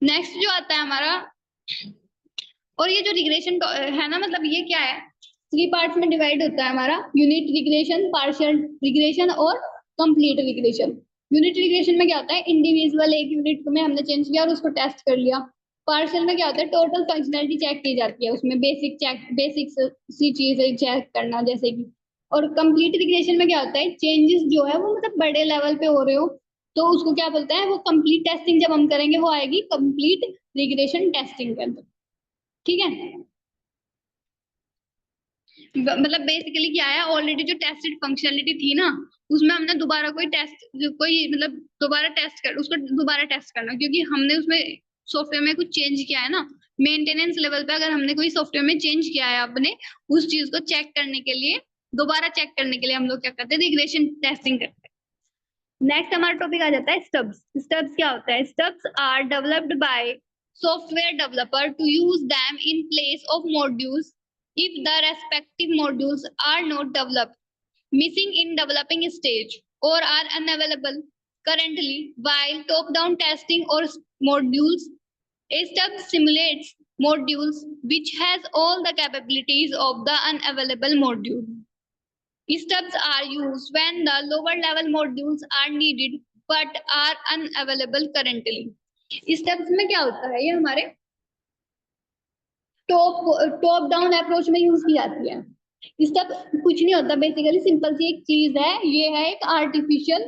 Speaker 2: नेक्स्ट जो आता है हमारा, और ये जो रिग्रेशन है ना, मतलब ये क्या है, 3 पार्ट्स में डिवाइड होता है हमारा, यूनिट रिग्रेशन, पार्शियल रिग्रेशन और कंप्लीट रिग्रेशन। यूनिट रिग्रेशन में क्या होता है, इंडिविजुअल एक यूनिट में हमने चेंज किया और उसको टेस्ट कर लिया। पार्शियल में क्या होता है, टोटल फंक्शनैलिटी चेक की जाती है, उसमें बेसिक चेक, बेसिक सी चीजें चेक करना जैसे कि। और कंप्लीट रिग्रेशन में क्या होता है, चेंजेस जो है वो मतलब बड़े लेवल पे हो रहे हो, तो उसको क्या बोलते हैं, वो कंप्लीट टेस्टिंग जब हम करेंगे वो आएगी कंप्लीट रिग्रेशन टेस्टिंग के अंदर। ठीक है। मतलब बेसिकली क्या है, ऑलरेडी जो टेस्टेड फंक्शनलिटी थी ना, उसमें हमने दोबारा कोई टेस्ट, कोई मतलब दोबारा टेस्ट कर, उसको दोबारा टेस्ट करना, क्योंकि हमने उसमें सॉफ्टवेयर में कुछ चेंज किया है ना। मेंटेनेंस लेवल पे अगर हमने कोई सॉफ्टवेयर में चेंज किया है अपने, उस चीज को चेक करने के लिए, दोबारा चेक करने के लिए हम लोग क्या करते हैं, रिग्रेशन टेस्टिंग करते हैं। नेक्स्ट हमारा टॉपिक आ जाता है स्टब्स। स्टब्स क्या होता है? Stubs are developed by software developer to use them in place of modules if the respective modules are not developed, missing in developing stage, or are unavailable currently while top-down testing or modules. A stub simulates modules which has all the capabilities of the unavailable module. Stubs are used when the lower level modules are needed but are unavailable currently. Stubs में क्या होता है? ये हमारे top down approach में use की जाती है। इसका कुछ नहीं होता, बेसिकली सिंपल सी एक चीज है, ये है एक आर्टिफिशियल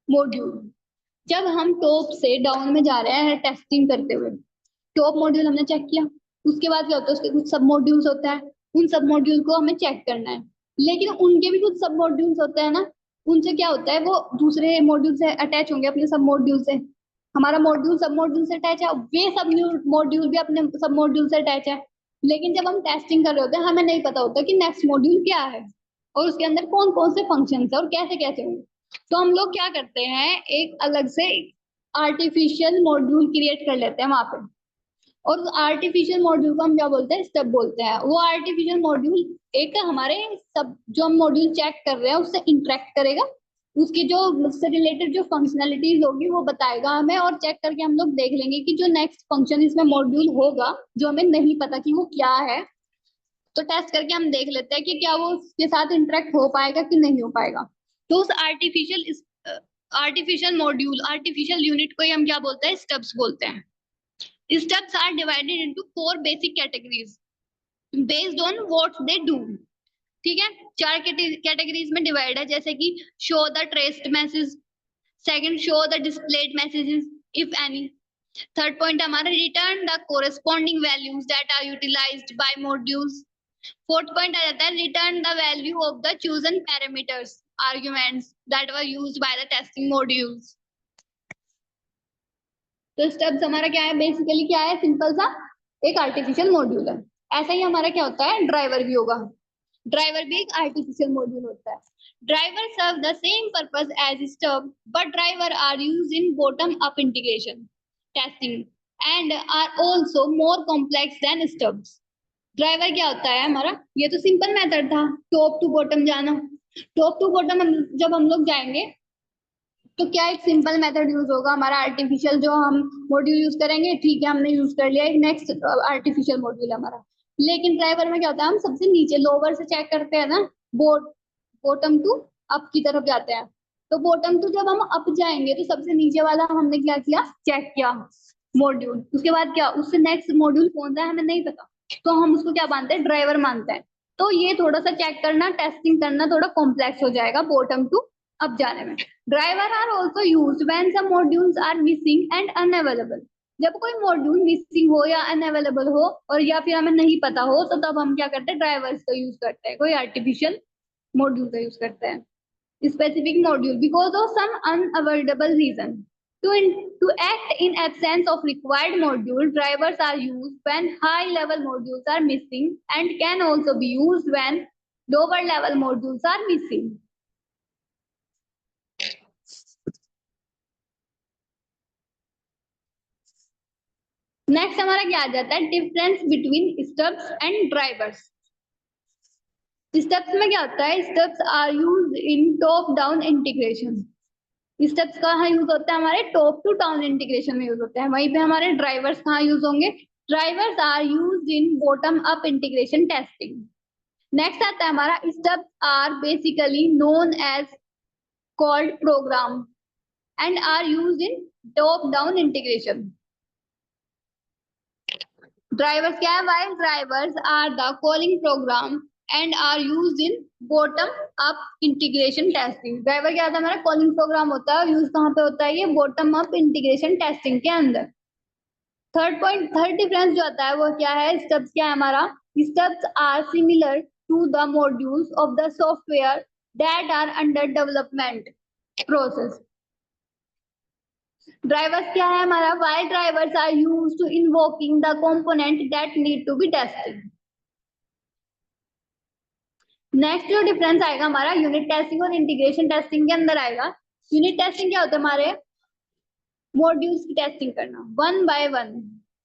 Speaker 2: मॉड्यूल। जब हम टॉप से डाउन में जा रहे हैं टेस्टिंग करते हुए, टॉप मॉड्यूल हमने चेक किया, उसके बाद क्या होता है, उसके कुछ सब मॉड्यूल्स होता है, उन सब मॉड्यूल को हमें चेक करना है। लेकिन उनके भी कुछ सब मॉड्यूल्स होते हैं ना, उनसे क्या होता है, वो दूसरे मॉड्यूल से अटैच होंगे अपने सब मॉड्यूल से। हमारा मॉड्यूल सब मॉड्यूल से अटैच है, वे सब मॉड्यूल भी अपने सब मॉड्यूल से अटैच है। लेकिन जब हम टेस्टिंग कर रहे होते हैं, हमें नहीं पता होता कि नेक्स्ट मॉड्यूल क्या है और उसके अंदर कौन कौन से फंक्शन है और कैसे कैसे होंगे। तो हम लोग क्या करते हैं, एक अलग से आर्टिफिशियल मॉड्यूल क्रिएट कर लेते हैं वहां पे, और आर्टिफिशियल मॉड्यूल को हम क्या बोलते हैं, स्टेप बोलते हैं। वो आर्टिफिशियल मॉड्यूल एक हमारे सब जो हम मॉड्यूल चेक कर रहे हैं उससे इंटरेक्ट करेगा, उसकी जो उससे रिलेटेड जो फंक्शनैलिटीज होगी वो बताएगा हमें, और चेक करके हम लोग देख लेंगे कि जो नेक्स्ट फंक्शन इसमें मॉड्यूल होगा जो हमें नहीं पता कि वो क्या है, तो टेस्ट करके हम देख लेते हैं कि क्या वो उसके साथ इंटरेक्ट हो पाएगा कि नहीं हो पाएगा। तो उस आर्टिफिशियल मॉड्यूल, आर्टिफिशियल यूनिट को ही हम क्या बोलते हैं, स्टब्स बोलते हैं। Steps are divided into 4 basic categories based on what they do. ठीक है, 4 कैटेगरीज में डिवाइड है, जैसे कि show the traced message, second show the displayed messages if any, third point हमारा return the corresponding values that are utilized by modules, fourth point आ जाता है return the value of the chosen parameters arguments that were used by the testing modules. तो steps हमारा क्या है, basically क्या है, सिंपल सा एक आर्टिफिशियल मॉड्यूल है। ऐसा ही हमारा क्या होता है, ड्राइवर भी होगा। ड्राइवर भी एक आर्टिफिशियल मॉड्यूल होता है। Driver serve the same purpose as stub, but driver are used in bottom up integration testing and are also more complex than stubs. Driver क्या होता है हमारा, ये तो सिंपल मेथड था, टॉप टू बॉटम जाना। टॉप टू बॉटम जब हम लोग जाएंगे तो क्या एक सिंपल मेथड यूज होगा हमारा, आर्टिफिशियल जो हम मॉड्यूल यूज करेंगे, ठीक है हमने यूज कर लिया एक नेक्स्ट आर्टिफिशियल मॉड्यूल हमारा। लेकिन ड्राइवर में क्या होता है, हम सबसे नीचे लोअर से चेक करते हैं ना, बॉटम टू अप की तरफ जाते हैं। तो बॉटम टू जब हम अप जाएंगे तो सबसे नीचे वाला हमने क्या किया, चेक किया मॉड्यूल, उसके बाद क्या उससे नेक्स्ट मॉड्यूल कौन सा है हमें नहीं पता, तो हम उसको क्या मानते हैं, ड्राइवर मानते हैं। तो ये थोड़ा सा चेक करना, टेस्टिंग करना थोड़ा कॉम्प्लेक्स हो जाएगा बॉटम टू अप जाने में। Driver are also use when some modules are missing and unavailable. जब कोई मॉड्यूल मिसिंग हो या अनअवेलेबल हो और या फिर हमें नहीं पता हो, तो तब हम क्या करते हैं, ड्राइवर्स का यूज करते हैं, कोई आर्टिफिशियल मॉड्यूल का यूज करते हैं। specific module because of some unavoidable reason. To act in absence of required module, drivers are used when high-level modules are missing and can also be used when lower-level modules are missing. Next हमारा क्या आ जाता है, difference between stubs and drivers. Stubs में क्या होता है, stubs are used in top-down integration. Steps कहाँ use होता है, हमारे टॉप टू डाउन इंटीग्रेशन में यूज होता है। वहीं पे हमारे ड्राइवर्स कहाँ यूज होंगे, drivers are used in bottom up integration testing. Next आता है हमारा, steps are basically known as called program and are used in top down integration. Drivers क्या है, while drivers are the calling program and are used in bottom up integration testing. Driver क्या होता है, हमारा calling program होता है, और use कहाँ पे होता है, ये बॉटम अप इंटीग्रेशन टेस्टिंग के अंदर। थर्ड डिफरेंस जो आता है वो क्या है, स्टेप्स क्या है हमारा, steps are similar to the modules of the software that are under development process. Drivers क्या है हमारा, while drivers are used to invoking the component that need to be tested. Next जो डिफरेंस आएगा हमारा unit testing और integration testing के अंदर आएगा, यूनिट टेस्टिंग क्या होता है हमारे मॉड्यूल्स की टेस्टिंग करना, one by one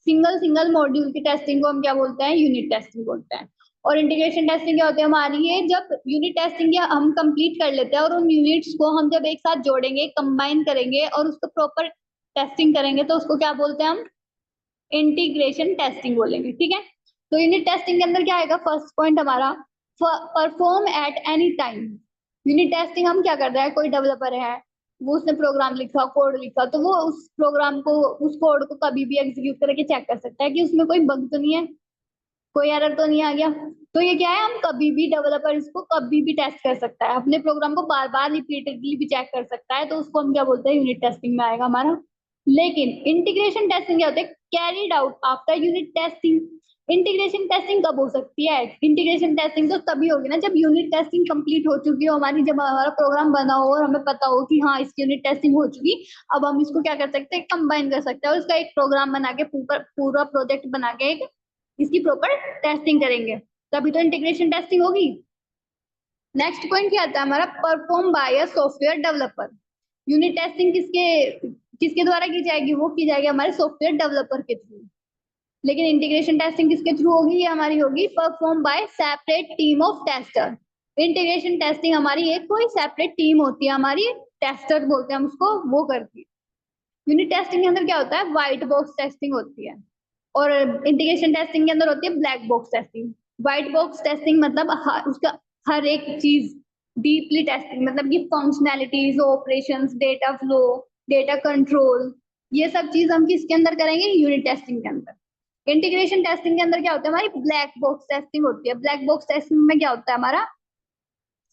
Speaker 2: single single module की टेस्टिंग को हम क्या बोलते हैं, यूनिट टेस्टिंग बोलते हैं। और इंटीग्रेशन टेस्टिंग क्या होती है हमारी, ये जब यूनिट टेस्टिंग हम कंप्लीट कर लेते हैं और उन यूनिट्स को हम जब एक साथ जोड़ेंगे, कंबाइन करेंगे और उसको प्रॉपर टेस्टिंग करेंगे तो उसको क्या बोलते हैं हम, इंटीग्रेशन टेस्टिंग बोलेंगे। ठीक है, तो यूनिट टेस्टिंग के अंदर क्या आएगा, फर्स्ट पॉइंट हमारा perform at any time. Unit testing हम क्या कर रहे हैं, कोई डेवलपर है वो उसने प्रोग्राम लिखा, कोड लिखा, तो वो उस प्रोग्राम को, उस कोड को कभी भी एग्जीक्यूट करके चेक कर सकता है कि उसमें कोई बग तो नहीं है, कोई एरर तो नहीं आ गया। तो ये क्या है, हम कभी भी, डेवलपर इसको कभी भी टेस्ट कर सकता है, अपने प्रोग्राम को बार बार रिपीटेडली भी चेक कर सकता है, तो उसको हम क्या बोलते हैं, यूनिट टेस्टिंग में आएगा हमारा। लेकिन इंटीग्रेशन टेस्टिंग क्या होता है, carried out after unit testing. Integration testing कब हो सकती है, इंटीग्रेशन टेस्टिंग तो तभी होगी ना जब यूनिट टेस्टिंग कंप्लीट हो चुकी हो हमारी, जब हमारा प्रोग्राम बना हो और हमें पता हो कि हाँ इसकी यूनिट टेस्टिंग हो चुकी, अब हम इसको क्या कर सकते हैं, कंबाइन कर सकते हैं और उसका एक प्रोग्राम बना के पूरा प्रोजेक्ट बना के एक इसकी प्रॉपर टेस्टिंग करेंगे, तभी तो इंटीग्रेशन टेस्टिंग होगी। नेक्स्ट पॉइंट क्या आता है हमारा, perform bye a software developer. Unit testing किसके किसके द्वारा की जाएगी, वो की जाएगी हमारे सॉफ्टवेयर डेवलपर के थ्रू। लेकिन इंटीग्रेशन टेस्टिंग किसके थ्रू होगी, ये हमारी होगी perform by separate team of tester. Integration testing हमारी एक कोई सेपरेट टीम होती है हमारी, टेस्टर बोलते हैं हम उसको, वो करती है। यूनिट टेस्टिंग के अंदर क्या होता है, व्हाइट बॉक्स टेस्टिंग होती है और इंटीग्रेशन टेस्टिंग के अंदर होती है black box testing. White box testing मतलब उसका हर एक चीज डीपली टेस्टिंग, मतलब कि functionalities, operations, data flow, data control, ये सब चीज हम किसके अंदर करेंगे, यूनिट टेस्टिंग के अंदर। इंटीग्रेशन टेस्टिंग के अंदर क्या होता है, हमारी ब्लैक बॉक्स टेस्टिंग होती है। ब्लैक बॉक्स टेस्टिंग में क्या होता है हमारा,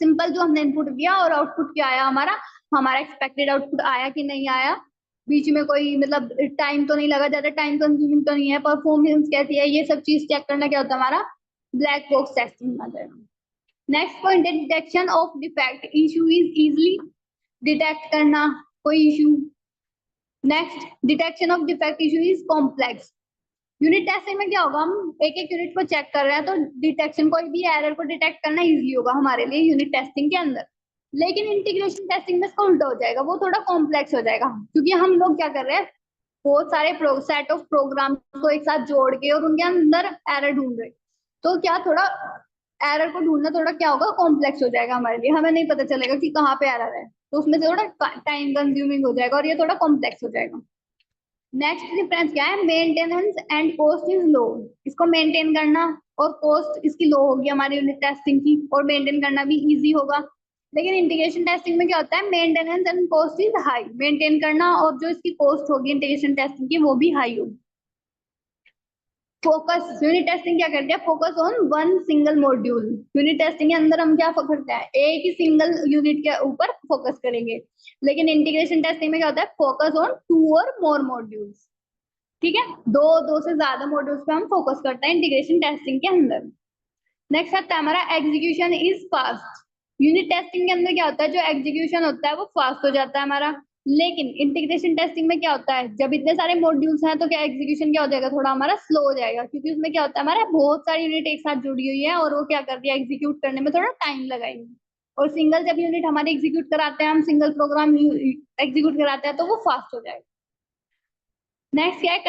Speaker 2: सिंपल जो हमने इनपुट दिया और आउटपुट क्या आया हमारा, हमारा एक्सपेक्टेड आउटपुट आया कि नहीं आया, बीच में कोई मतलब टाइम तो नहीं लगा, ज्यादा टाइम कंज्यूमिंग तो नहीं है, परफॉर्मेंस कैसी है, ये सब चीज चेक करना क्या होता है हमारा ब्लैक बॉक्स टेस्टिंग आ जाएगा। नेक्स्ट पॉइंट है detection of defect, issue is easily detect करना कोई issue. Next, detection of defect issue is complex. Unit testing में क्या होगा, हम एक एक यूनिट को चेक कर रहे हैं तो डिटेक्शन, कोई भी एरर को डिटेक्ट करना इजी होगा हमारे लिए यूनिट टेस्टिंग के अंदर। लेकिन इंटीग्रेशन टेस्टिंग में इसका उल्टा हो जाएगा, वो थोड़ा कॉम्प्लेक्स हो जाएगा, क्योंकि हम लोग क्या कर रहे हैं, बहुत सारे सेट ऑफ प्रोग्राम को एक साथ जोड़ के और उनके अंदर एरर ढूंढ रहे, तो क्या थोड़ा एरर को ढूंढना थोड़ा क्या होगा, कॉम्प्लेक्स हो जाएगा हमारे लिए, हमें नहीं पता चलेगा कि कहाँ पे एरर है, तो उसमें से थोड़ा टाइम कंज्यूमिंग हो जाएगा और ये थोड़ा कॉम्प्लेक्स हो जाएगा। नेक्स्ट डिफरेंस क्या है, maintenance and cost is low. इसको मेंटेन करना और कॉस्ट इसकी लो होगी हमारी यूनिट टेस्टिंग की, और मेंटेन करना भी इजी होगा। लेकिन इंटीग्रेशन टेस्टिंग में क्या होता है, maintenance and cost is high, maintain करना और जो इसकी कॉस्ट होगी इंटीग्रेशन टेस्टिंग की वो भी हाई होगी। फोकस, यूनिट टेस्टिंग क्या करते हैं, focus on one single module. Unit testing के अंदर हम क्या करते हैं, एक ही सिंगल यूनिट के ऊपर फोकस करेंगे। लेकिन इंटीग्रेशन टेस्टिंग में क्या होता है, फोकस ऑन टू और मोर मॉड्यूल्स। ठीक है, दो से ज्यादा मॉड्यूल्स पे हम फोकस करते हैं इंटीग्रेशन टेस्टिंग के अंदर। नेक्स्ट आता है हमारा execution is fast. Unit testing के अंदर क्या होता है, जो एग्जीक्यूशन होता है वो फास्ट हो जाता है हमारा। लेकिन इंटीग्रेशन टेस्टिंग में क्या होता है, जब इतने सारे मॉड्यूल्स हैं तो क्या एग्जीक्यूशन क्या हो जाएगा, थोड़ा हमारा स्लो हो जाएगा, क्योंकि उसमें क्या होता है हमारा बहुत सारी यूनिट एक साथ जुड़ी हुई है और वो क्या कर रही है, एग्जीक्यूट करने में थोड़ा टाइम लगाएंगे। और सिंगल जब यूनिट हमारे एग्जीक्यूट कराते हैं, हम सिंगल प्रोग्राम एग्जीक्यूट कराते हैं तो वो फास्ट हो जाएगा। नेक्स्ट क्या है,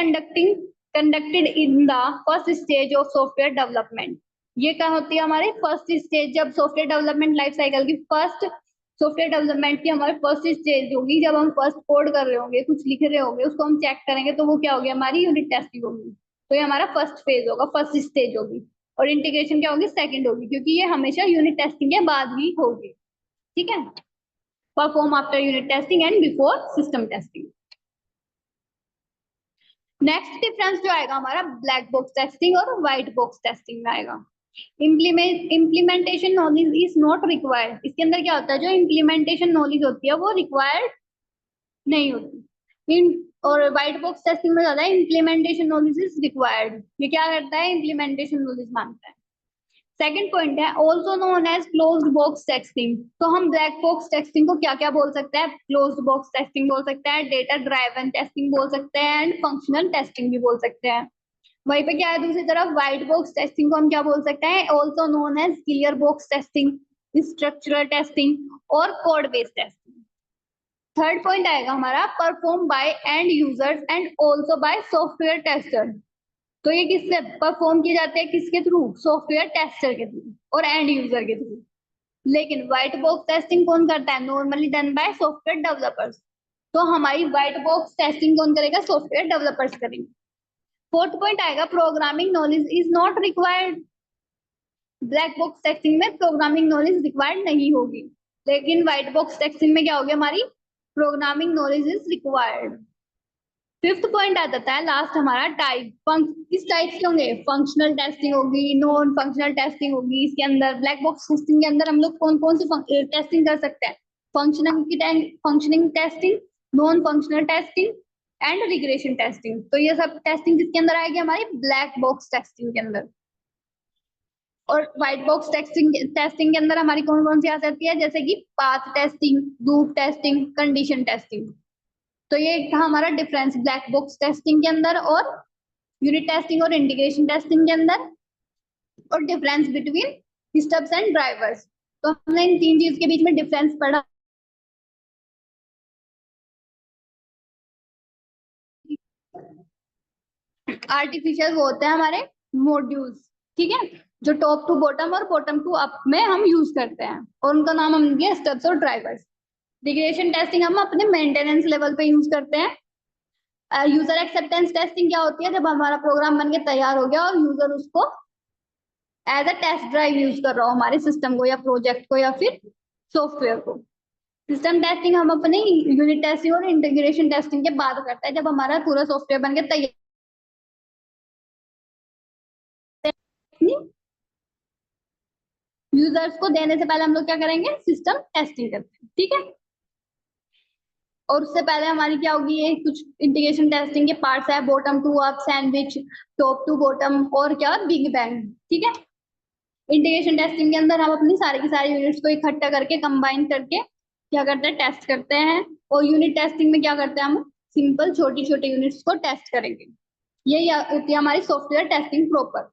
Speaker 2: conducted in the first stage of software development. ये क्या होती है हमारे फर्स्ट स्टेज, जब सॉफ्टवेयर डेवलपमेंट लाइफ साइकिल की फर्स्ट, सॉफ्टवेयर डेवलपमेंट की हमारी फर्स्ट स्टेज होगी, जब हम फर्स्ट कोड कर रहे होंगे, कुछ लिख रहे होंगे, उसको हम चेक करेंगे तो वो क्या होगी, हमारी यूनिट टेस्टिंग होगी। तो ये हमारा फर्स्ट फेज होगा, फर्स्ट स्टेज होगी। और इंटीग्रेशन क्या होगी, सेकंड होगी, क्योंकि ये हमेशा यूनिट टेस्टिंग के बाद ही होगी। ठीक है, perform after unit testing and before system testing. Next difference जो आएगा हमारा ब्लैक बॉक्स टेस्टिंग और व्हाइट बॉक्स टेस्टिंग में आएगा। Implementation knowledge is not required. इसके अंदर क्या होता है, जो इम्प्लीमेंटेशन नॉलेज होती है वो रिक्वायर्ड नहीं होती। और व्हाइट बॉक्स टेस्टिंग में ज्यादा इम्प्लीमेंटेशन नॉलेज इज रिक्वायर्ड। ये क्या करता है, इम्प्लीमेंटेशन नॉलेज मांगता है। सेकंड पॉइंट है also known as closed box testing. तो हम ब्लैक बॉक्स टेस्टिंग को क्या क्या बोल सकते हैं, क्लोज्ड बॉक्स टेस्टिंग बोल सकते हैं, डेटा ड्राइवन टेस्टिंग बोल सकते हैं एंड फंक्शनल टेस्टिंग भी बोल सकते हैं। वहीं पे क्या है, दूसरी तरफ व्हाइट बॉक्स टेस्टिंग को हम क्या बोल सकते हैं, also known as clear box testing, structural testing और code based testing. Third point आएगा हमारा perform by end users and also by software tester. तो ये किससे परफॉर्म किए जाते हैं, किसके थ्रू, सॉफ्टवेयर टेस्टर के थ्रू और एंड यूजर के थ्रू। लेकिन व्हाइट बॉक्स टेस्टिंग कौन करता है, normally done by software developers. तो हमारी व्हाइट बॉक्स टेस्टिंग कौन करेगा, सॉफ्टवेयर डेवलपर्स करेंगे। फोर्थ पॉइंट आएगा programming knowledge is not required. Black box testing में प्रोग्रामिंग नॉलेज रिक्वायर्ड नहीं होगी, लेकिन व्हाइट बॉक्स टेस्टिंग में क्या होगी, हमारी programming knowledge is required. Fifth point आ जाता है लास्ट हमारा टाइप। किस टाइप के होंगे, फंक्शनल टेस्टिंग होगी, नॉन फंक्शनल टेस्टिंग होगी। इसके अंदर ब्लैक बॉक्स टेस्टिंग के अंदर हम लोग कौन कौन सी टेस्टिंग कर सकते हैं, functioning testing, non functional testing and regression testing. तो ये सब टेस्टिंग किसके अंदर आएगी, हमारी ब्लैक बॉक्स टेस्टिंग के अंदर। और व्हाइट बॉक्स टेस्टिंग के अंदर हमारी कौन कौन सी आ सकती है, जैसे कि path testing, loop testing, condition testing. तो ये था हमारा डिफरेंस ब्लैक बॉक्स टेस्टिंग के अंदर और यूनिट टेस्टिंग और इंटीग्रेशन टेस्टिंग के अंदर, और difference between stubs and drivers. तो हमने इन तीन चीज के बीच में डिफरेंस पढ़ा। आर्टिफिशियल वो होते हैं हमारे मॉड्यूल्स, ठीक है, जो टॉप टू बॉटम और बॉटम टू अप में हम यूज करते हैं, और उनका नाम हम दिया स्टब्स और ड्राइवर्स। रिग्रेशन टेस्टिंग हम अपने मेंटेनेंस लेवल पे यूज करते हैं। यूजर एक्सेप्टेंस टेस्टिंग क्या होती है, जब हमारा प्रोग्राम बनके तैयार हो गया और यूजर उसको as a test drive use कर रहा हो हमारे सिस्टम को या प्रोजेक्ट को या फिर सॉफ्टवेयर को। सिस्टम टेस्टिंग हम अपने यूनिट टेस्टिंग और इंटीग्रेशन टेस्टिंग के बाद करते हैं, जब हमारा पूरा सॉफ्टवेयर बनके तैयार। यूजर्स को देने से पहले हम लोग क्या करेंगे, सिस्टम टेस्टिंग करते हैं, ठीक है। और उससे पहले हमारी क्या होगी, ये कुछ इंटीग्रेशन टेस्टिंग के पार्ट्स है, bottom to up, sandwich, top to bottom और क्या, बिग बैंग, ठीक है। इंटीग्रेशन टेस्टिंग के अंदर हम अपनी सारी की सारी यूनिट्स को इकट्ठा करके कंबाइन करके क्या करते हैं, टेस्ट करते हैं। और यूनिट टेस्टिंग में क्या करते हैं, हम सिंपल छोटी छोटी यूनिट्स को टेस्ट करेंगे। यही होती है हमारी सॉफ्टवेयर टेस्टिंग प्रॉपर।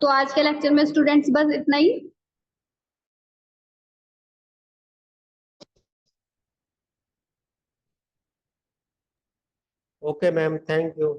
Speaker 2: तो आज के लेक्चर में स्टूडेंट्स बस इतना ही।
Speaker 1: Okay ma'am, thank you.